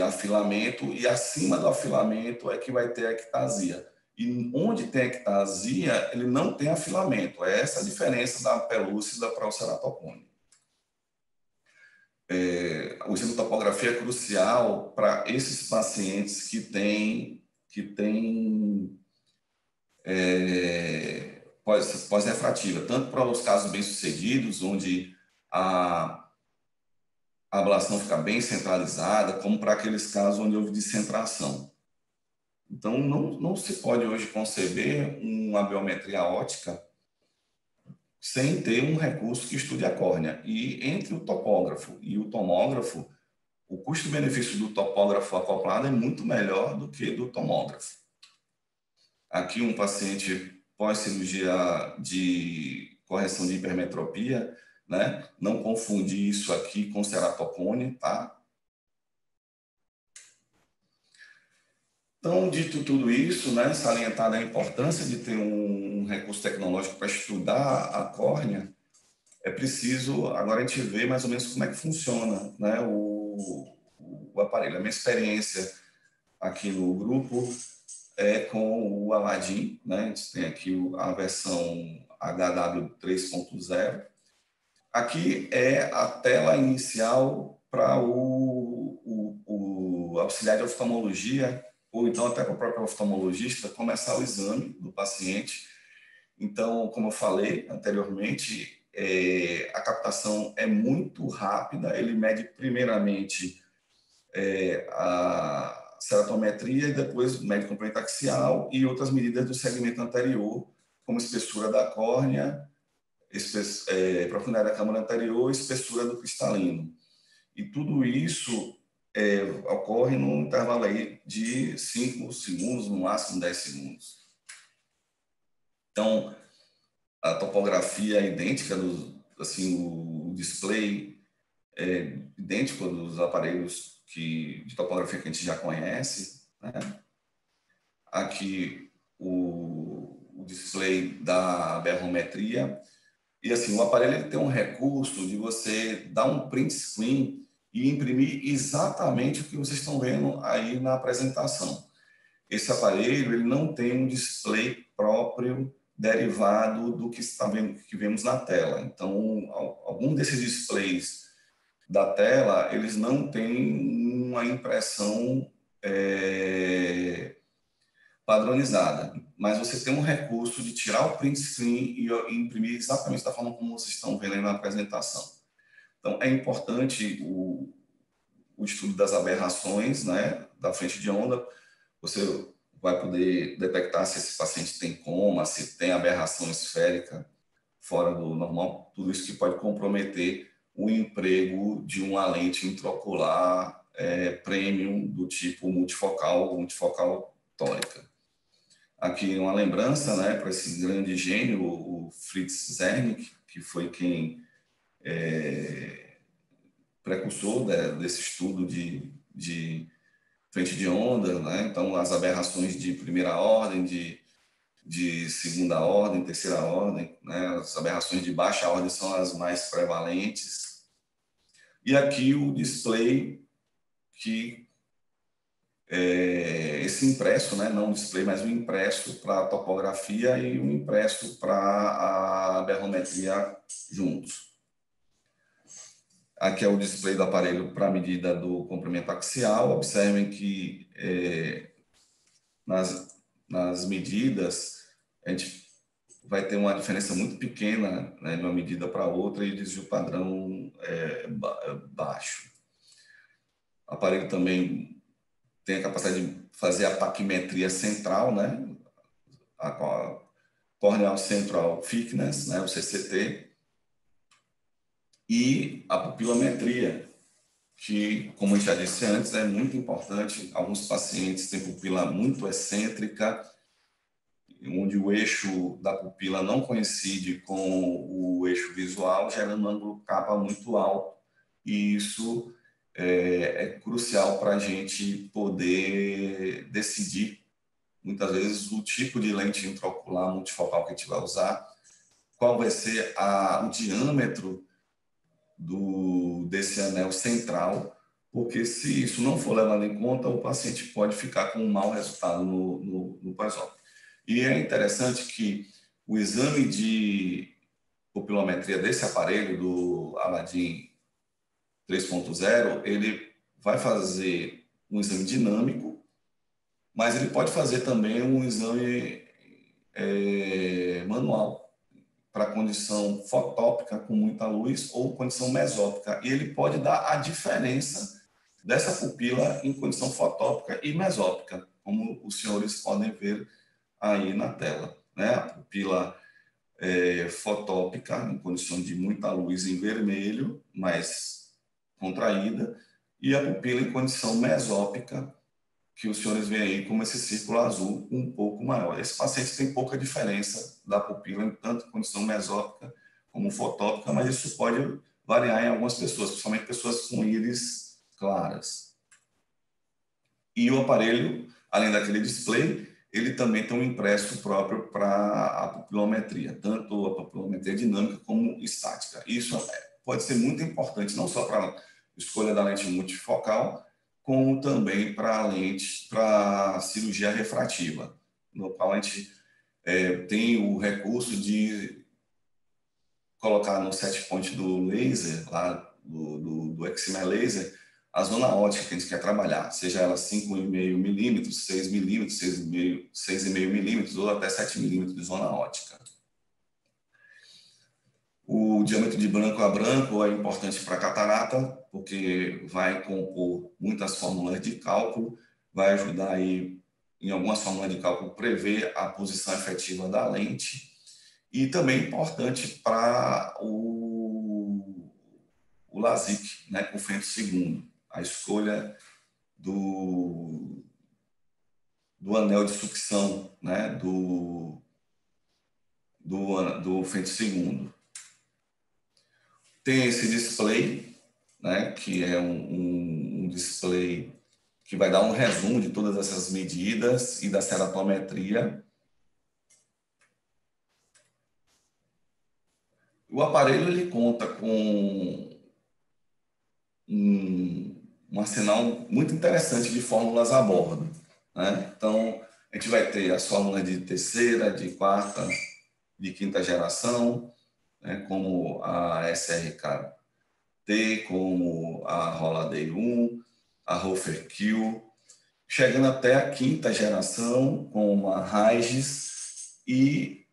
afilamento, e acima do afilamento é que vai ter a ectasia. E onde tem ectasia, ele não tem afilamento. É essa a diferença da pelúcida para o ceratocone. O exame de topografia é crucial para esses pacientes que têm pós-refrativa, tanto para os casos bem-sucedidos, onde a ablação fica bem centralizada, como para aqueles casos onde houve descentração. Então, não se pode hoje conceber uma biometria óptica sem ter um recurso que estude a córnea. E entre o topógrafo e o tomógrafo, o custo-benefício do topógrafo acoplado é muito melhor do que do tomógrafo. Aqui um paciente pós-cirurgia de correção de hipermetropia, né? Não confundir isso aqui com ceratocone, tá? Então, dito tudo isso, né, salientada a importância de ter um recurso tecnológico para estudar a córnea, é preciso agora a gente ver mais ou menos como é que funciona, né, o aparelho. A minha experiência aqui no grupo é com o Aladdin, né? A gente tem aqui a versão HW 3.0. Aqui é a tela inicial para o auxiliar de oftalmologia, ou então até para o próprio oftalmologista, começar o exame do paciente. Então, como eu falei anteriormente, a captação é muito rápida. Ele mede primeiramente a ceratometria e depois mede componente axial e outras medidas do segmento anterior, como espessura da córnea, profundidade da câmara anterior e espessura do cristalino. E tudo isso ocorre num intervalo aí de 5 segundos, no máximo 10 segundos. Então, a topografia é idêntica, o display é idêntico dos aparelhos de topografia que a gente já conhece, né? Aqui o display da berrometria. E assim, o aparelho ele tem um recurso de você dar um print screen e imprimir exatamente o que vocês estão vendo aí na apresentação. Esse aparelho ele não tem um display próprio derivado do que vemos na tela. Então, algum desses displays da tela, eles não têm uma impressão padronizada, mas você tem um recurso de tirar o print screen e imprimir exatamente da forma como vocês estão vendo aí na apresentação. Então, é importante o estudo das aberrações, né, da frente de onda. Você vai poder detectar se esse paciente tem coma, se tem aberração esférica fora do normal, tudo isso que pode comprometer o emprego de uma lente intraocular premium do tipo multifocal tórica. Aqui uma lembrança, né, para esse grande gênio, o Fritz Zernike, que foi quem precursor desse estudo de frente de onda, né? Então, as aberrações de primeira ordem, de segunda ordem, terceira ordem, né? As aberrações de baixa ordem são as mais prevalentes. E aqui o display que esse impresso, né? Não o display, mas o impresso para a topografia e o impresso para a aberrometria juntos. Aqui é o display do aparelho para a medida do comprimento axial. Observem que nas medidas a gente vai ter uma diferença muito pequena, né, de uma medida para outra, e o desvio padrão baixo. O aparelho também tem a capacidade de fazer a paquimetria central, né, a Corneal Central Thickness, né, o CCT, e a pupilometria, que, como eu já disse antes, é muito importante. Alguns pacientes têm pupila muito excêntrica, onde o eixo da pupila não coincide com o eixo visual, gerando um ângulo capa muito alto. E isso é crucial para a gente poder decidir, muitas vezes, o tipo de lente intraocular multifocal que a gente vai usar, qual vai ser o diâmetro desse anel central, porque se isso não for levado em conta, o paciente pode ficar com um mau resultado no pós-op. E é interessante que o exame de pupilometria desse aparelho, do Aladdin 3.0, ele vai fazer um exame dinâmico, mas ele pode fazer também um exame manual, para condição fotópica com muita luz ou condição mesópica. E ele pode dar a diferença dessa pupila em condição fotópica e mesópica, como os senhores podem ver aí na tela, né? A pupila fotópica em condição de muita luz em vermelho, mais contraída, e a pupila em condição mesópica, que os senhores veem aí como esse círculo azul um pouco maior. Esse paciente tem pouca diferença da pupila, em tanto condição mesópica como fotópica, mas isso pode variar em algumas pessoas, principalmente pessoas com íris claras. E o aparelho, além daquele display, ele também tem um impresso próprio para a pupilometria, tanto a pupilometria dinâmica como estática. Isso pode ser muito importante, não só para a escolha da lente multifocal, como também para a lente, para a cirurgia refrativa, no qual a gente tem o recurso de colocar no set point do laser, lá do Excimer Laser, a zona ótica que a gente quer trabalhar, seja ela 5,5 milímetros, 6 milímetros, 6,5 milímetros ou até 7 milímetros de zona ótica. O diâmetro de branco a branco é importante para catarata, porque vai compor muitas fórmulas de cálculo, vai ajudar aí, em algumas fórmulas de cálculo, prever a posição efetiva da lente, e também importante para o LASIK, né, com Fento II, a escolha do anel de sucção, né, do Fento II. Tem esse display, né, que é um display que vai dar um resumo de todas essas medidas e da ceratometria. O aparelho ele conta com um arsenal muito interessante de fórmulas a bordo, né? Então, a gente vai ter as fórmulas de terceira, de quarta, de quinta geração, né, como a SRK T, como a Holaday 1, a Hofer Q, chegando até a quinta geração, como a Hygis, e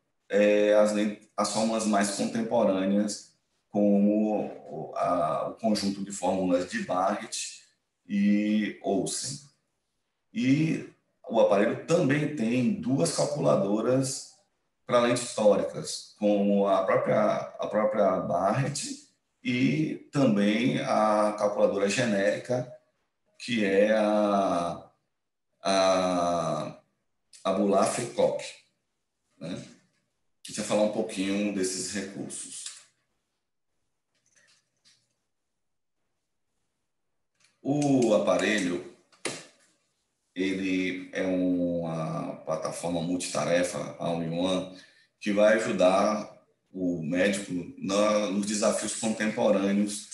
as fórmulas mais contemporâneas, como o conjunto de fórmulas de Barrett e Olsen. E o aparelho também tem duas calculadoras para lentes históricas, como a própria Barrett e também a calculadora genérica, que é a Bulaf-Koch, né? A gente vai falar um pouquinho desses recursos. O aparelho, ele é uma plataforma multitarefa, all-in-one, que vai ajudar o médico nos desafios contemporâneos,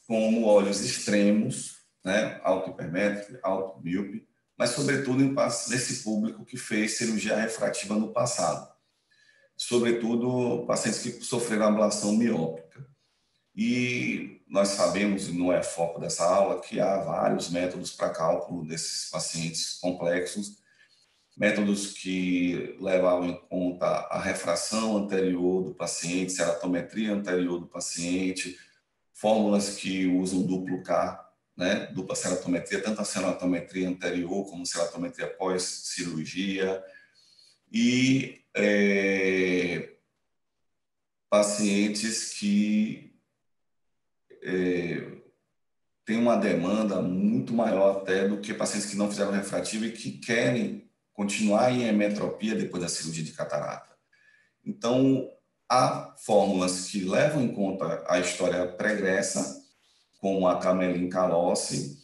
como olhos extremos, né, auto-hipermétrico, auto-míope, mas, sobretudo, nesse público que fez cirurgia refrativa no passado. Sobretudo, pacientes que sofreram ablação miópica. E nós sabemos, e não é foco dessa aula, que há vários métodos para cálculo desses pacientes complexos, métodos que levam em conta a refração anterior do paciente, ceratometria anterior do paciente, fórmulas que usam duplo K, né, dupla ceratometria, tanto a ceratometria anterior como a ceratometria pós-cirurgia, e pacientes que têm uma demanda muito maior até do que pacientes que não fizeram refrativo e que querem continuar em hemetropia depois da cirurgia de catarata. Então, há fórmulas que levam em conta a história pregressa, como a Camelin Calossi,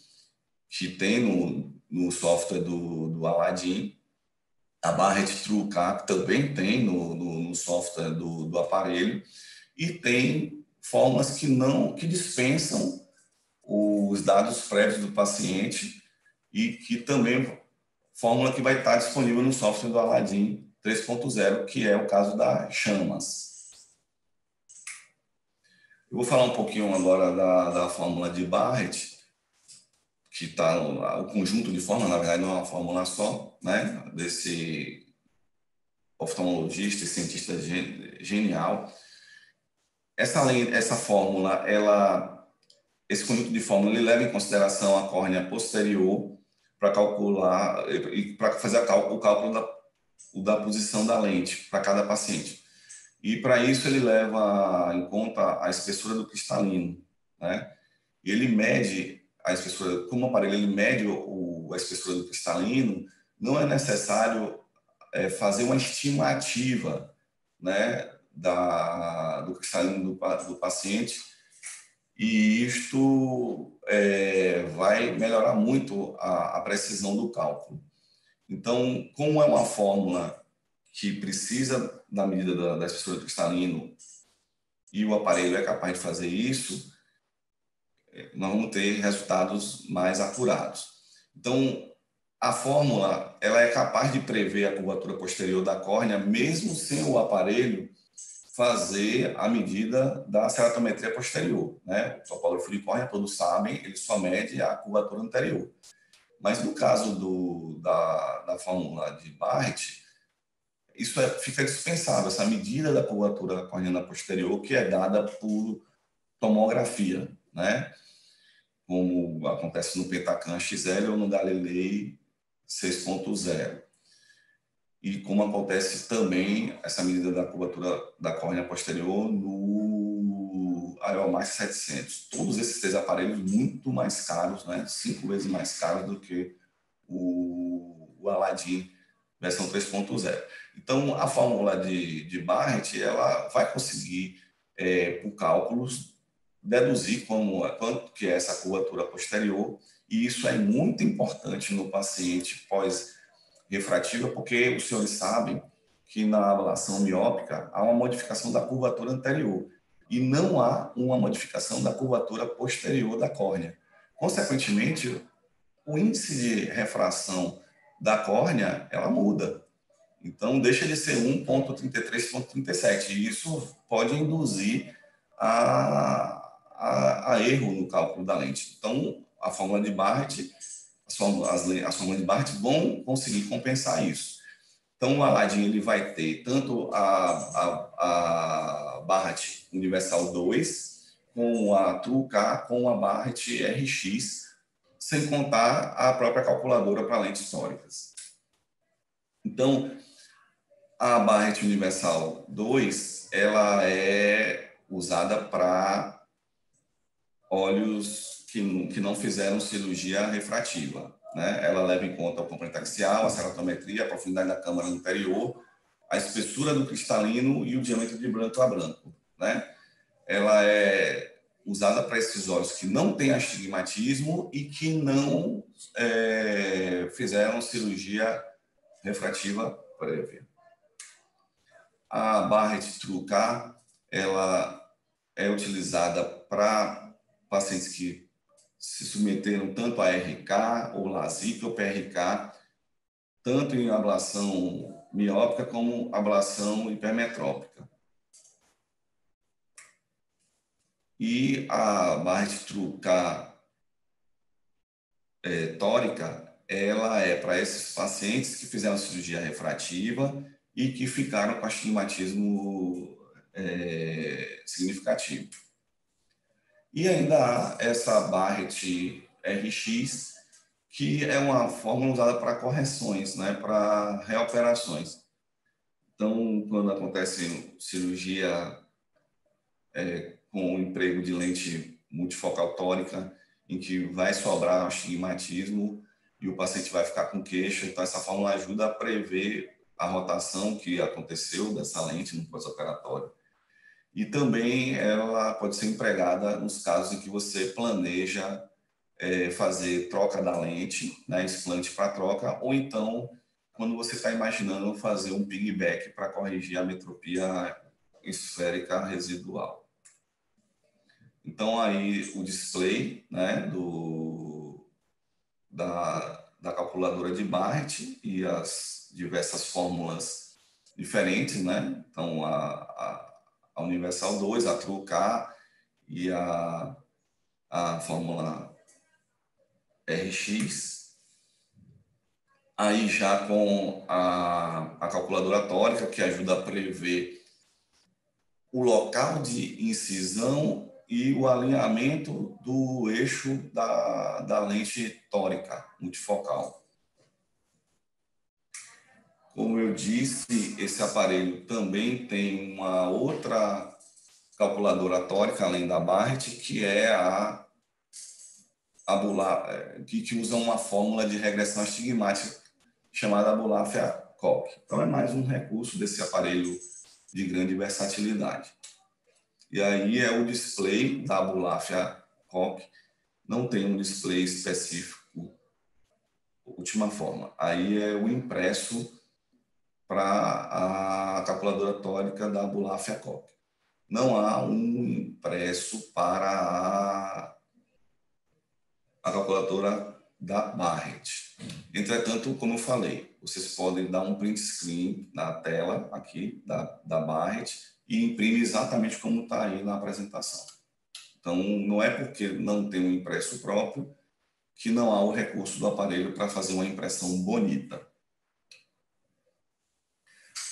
que tem no software do Aladdin. A Barrett TrueCap também tem no software do aparelho. E tem fórmulas que dispensam os dados prévios do paciente e que também fórmula que vai estar disponível no software do Aladdin 3.0, que é o caso da Chamas. Eu vou falar um pouquinho agora da fórmula de Barrett, que está o conjunto de fórmulas, na verdade não é uma fórmula só, né, desse oftalmologista e cientista genial. Essa fórmula, esse conjunto de fórmulas, ele leva em consideração a córnea posterior para calcular e para fazer o cálculo da posição da lente para cada paciente. E para isso ele leva em conta a espessura do cristalino, né? E ele mede a espessura, como o aparelho ele mede a espessura do cristalino, não é necessário fazer uma estimativa, né, do cristalino do paciente, e isto vai melhorar muito a precisão do cálculo. Então, como é uma fórmula que precisa da medida da espessura do cristalino e o aparelho é capaz de fazer isso, nós vamos ter resultados mais acurados. Então, a fórmula ela é capaz de prever a curvatura posterior da córnea, mesmo sem o aparelho fazer a medida da ceratometria posterior, né? O topógrafo de córnea, todos sabem, ele só mede a curvatura anterior. Mas no caso da fórmula de Barrett, isso fica dispensável, essa medida da curvatura corneana posterior, que é dada por tomografia, né? Como acontece no Pentacan XL ou no Galilei 6.0. E como acontece também essa medida da curvatura da córnea posterior no AEOMAX 700. Todos esses três aparelhos muito mais caros, né? 5 vezes mais caros do que o Aladdin versão 3.0. Então, a fórmula de Barrett, ela vai conseguir, por cálculos, deduzir quanto que é essa curvatura posterior, e isso é muito importante no paciente pós-refrativa, porque os senhores sabem que na ablação miópica há uma modificação da curvatura anterior e não há uma modificação da curvatura posterior da córnea. Consequentemente, o índice de refração da córnea, ela muda. Então, deixa de ser 1,33, 1,37. E isso pode induzir a a erro no cálculo da lente. Então, a fórmula de Barrett, as fórmulas de Barrett vão conseguir compensar isso. Então, o Aladdin ele vai ter tanto a Barrett Universal 2, com a TrueK, com a Barrett RX, sem contar a própria calculadora para lentes históricas. Então, a Barrett Universal 2, ela é usada para olhos que não fizeram cirurgia refrativa, né? Ela leva em conta o componente axial, a ceratometria, a profundidade da câmara anterior, a espessura do cristalino e o diâmetro de branco a branco, né? Ela é usada para esses olhos que não têm astigmatismo e que não fizeram cirurgia refrativa prévia. A Barrett TrueK, ela é utilizada para pacientes que se submeteram tanto a RK, ou LASIK, ou PRK, tanto em ablação miópica como ablação hipermetrópica. E a Barrett TrueK tórica, ela é para esses pacientes que fizeram cirurgia refrativa e que ficaram com astigmatismo significativo. E ainda há essa Barrett RX, que é uma fórmula usada para correções, né, para reoperações. Então, quando acontece cirurgia com o emprego de lente multifocal tórica, em que vai sobrar astigmatismo e o paciente vai ficar com queixa, então essa fórmula ajuda a prever a rotação que aconteceu dessa lente no pós-operatório. E também ela pode ser empregada nos casos em que você planeja fazer troca da lente, né, explante para troca, ou então quando você está imaginando fazer um piggyback para corrigir a metropia esférica residual. Então aí o display, né, da calculadora de Barrett e as diversas fórmulas diferentes, né? Então a Universal 2, a TrueK e a fórmula RX. Aí já com a calculadora tórica, que ajuda a prever o local de incisão e o alinhamento do eixo da lente tórica multifocal. Como eu disse, esse aparelho também tem uma outra calculadora tórica, além da Barrett, que é que usa uma fórmula de regressão astigmática chamada Abulafia-Koch. Então, é mais um recurso desse aparelho de grande versatilidade. E aí é o display da Abulafia-Koch, não tem um display específico, última forma. Aí é o impresso para a calculadora tórica da Abulafia-Koch. Não há um impresso para a calculadora da Barrett. Entretanto, como eu falei, vocês podem dar um print screen na tela aqui da Barrett e imprimir exatamente como está aí na apresentação. Então, não é porque não tem um impresso próprio que não há o recurso do aparelho para fazer uma impressão bonita.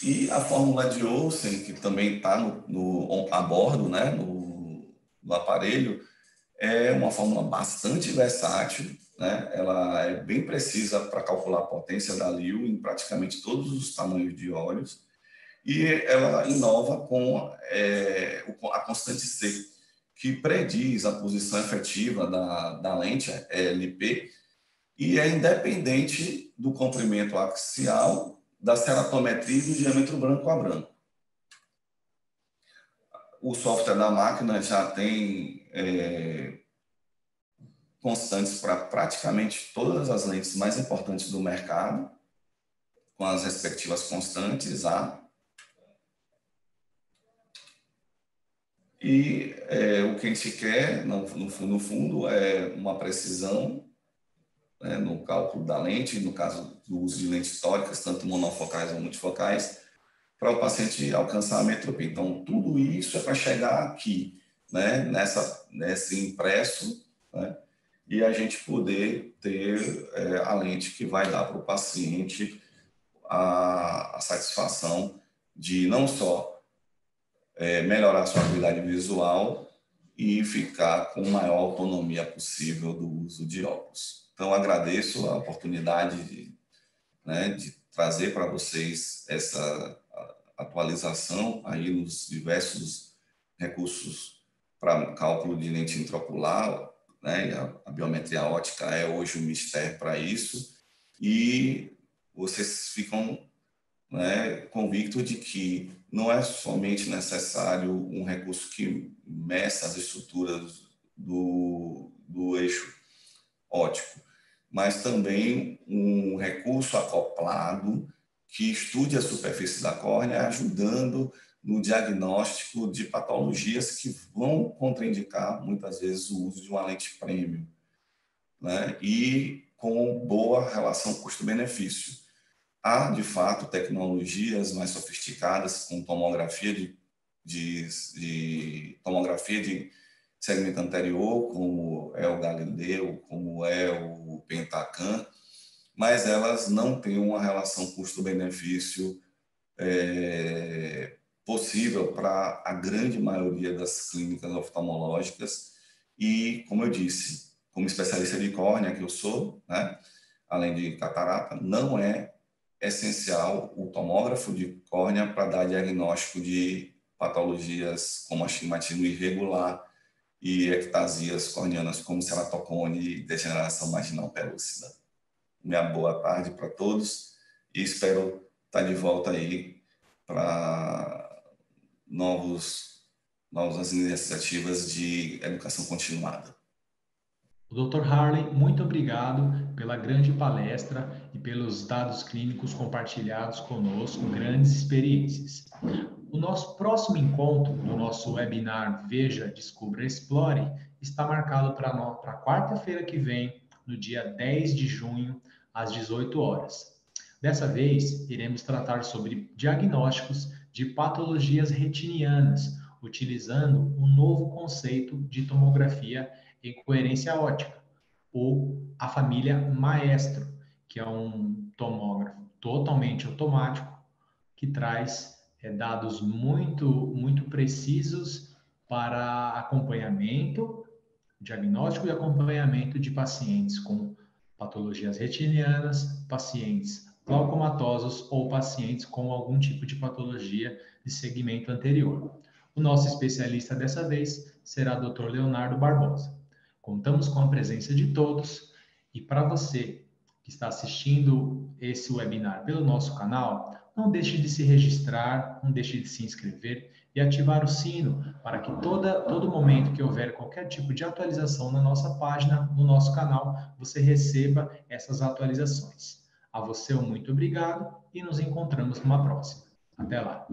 E a fórmula de Olsen, que também está a bordo, né, no aparelho, é uma fórmula bastante versátil, né? Ela é bem precisa para calcular a potência da LIO em praticamente todos os tamanhos de olhos, e ela inova com a constante C, que prediz a posição efetiva da lente LP e é independente do comprimento axial, da ceratometria e do diâmetro branco a branco. O software da máquina já tem constantes para praticamente todas as lentes mais importantes do mercado, com as respectivas constantes A. E o que a gente quer, no fundo, é uma precisão, né, no cálculo da lente, no caso do uso de lentes tóricas, tanto monofocais ou multifocais, para o paciente alcançar a metropia. Então, tudo isso é para chegar aqui, né, nesse impresso, né, e a gente poder ter a lente que vai dar para o paciente a satisfação de não só melhorar a sua habilidade visual e ficar com a maior autonomia possível do uso de óculos. Então, agradeço a oportunidade de trazer para vocês essa atualização aí nos diversos recursos para cálculo de lente intraocular, né? A biometria ótica é hoje um mistério para isso, e vocês ficam, né, convictos de que não é somente necessário um recurso que meça as estruturas do eixo óptico, mas também um recurso acoplado que estude a superfície da córnea, ajudando no diagnóstico de patologias que vão contraindicar, muitas vezes, o uso de uma lente premium, né? E com boa relação custo-benefício. Há, de fato, tecnologias mais sofisticadas com tomografia tomografia de segmento anterior, como é o Galileu, como é o Pentacam, mas elas não têm uma relação custo-benefício possível para a grande maioria das clínicas oftalmológicas. E, como eu disse, como especialista de córnea que eu sou, né, além de catarata, não é essencial o tomógrafo de córnea para dar diagnóstico de patologias como astigmatismo irregular e ectasias corneanas como ceratocone e degeneração marginal pelúcida. Minha boa tarde para todos e espero estar de volta aí para novas iniciativas de educação continuada. Dr. Harley, muito obrigado pela grande palestra e pelos dados clínicos compartilhados conosco, grandes experiências. O nosso próximo encontro do nosso webinar Veja, Descubra, Explore está marcado para quarta-feira que vem, no dia 10 de junho, às 18 horas. Dessa vez, iremos tratar sobre diagnósticos de patologias retinianas, utilizando um novo conceito de tomografia em coerência óptica, ou a família Maestro, que é um tomógrafo totalmente automático que traz dados muito precisos para acompanhamento, diagnóstico e acompanhamento de pacientes com patologias retinianas, pacientes glaucomatosos ou pacientes com algum tipo de patologia de segmento anterior. O nosso especialista dessa vez será o Dr. Leonardo Barbosa. Contamos com a presença de todos e para você que está assistindo esse webinar pelo nosso canal, não deixe de se registrar, não deixe de se inscrever e ativar o sino para que todo momento que houver qualquer tipo de atualização na nossa página, no nosso canal, você receba essas atualizações. A você, muito obrigado e nos encontramos numa próxima. Até lá!